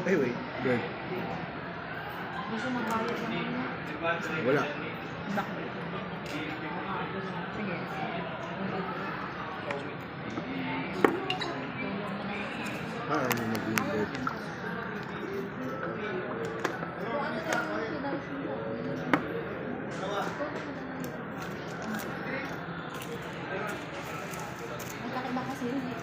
Ay, wait. Good. Gusto magbayad naman mo? Wala. Bakit? Sige. Ano maging good? Magkakaiba kasi yun eh.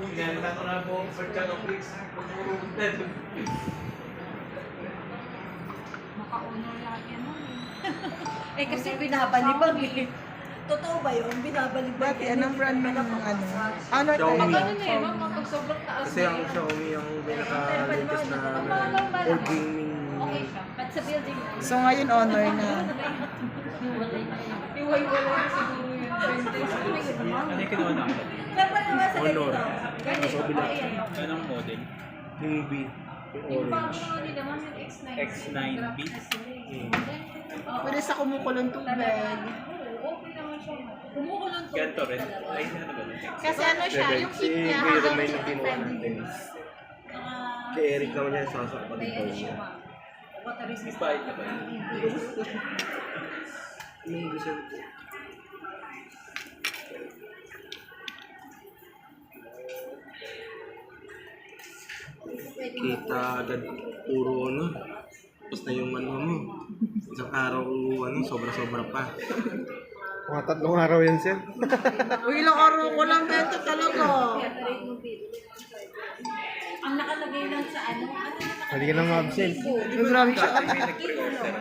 Ginalita ko na po for Chanoplex. Maka-honor lahat yan mo eh. Eh kasi binabalibag eh. Totoo ba yun? Binabalibag. Bakit? Anong brand ng ano? Ano Xiaomi. Pag ano na eh, ma'am, kapag sobrang taas Kasi ang Xiaomi ang pinaka-latest na for gaming. okay siya. But sa building, So ngayon honor na. iway-walay na siguro yun. Ano yung kinuha namin? Dapat naman sa Honor. ganito. Sa kabila. Anong model? Yung B. Yung Yung bago orange. nga nila, ma'am, yung X9. X9B. Pwede sa kumukulong tubig. Okay naman siya. Kumukulong to. Ganito rin. Ay, ano ba? Kasi ano siya, yung Si heat niya Kuya hanggang Romay na ginawa natin. Kay Eric naman yan sasakpan May ito. ano siya, ma'am. Water resistant. Ispahit na ba? Yung gusto ko. Kita agad puro ano. Tapos na yung ano mo. Isang araw ano, sobra-sobra pa. Mga 3 araw yan, sir. Uy, ilang araw ko lang benta talaga. Ang nakalagay lang sa ano Hindi ka na ma-absent. Grabe siya. Dati may nag-pre-order.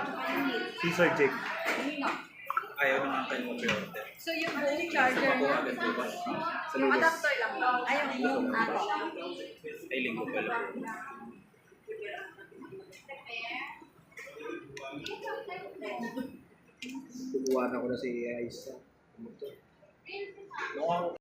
Si Sir Jake. Ayaw naman kayo mag-pre-order. So yung buong charger Ako niya, agad po ba? Sa yung lunes. adapter lang. Ayaw yung ano. Ay, linggo pala. Kukuha na ko na si Aisa.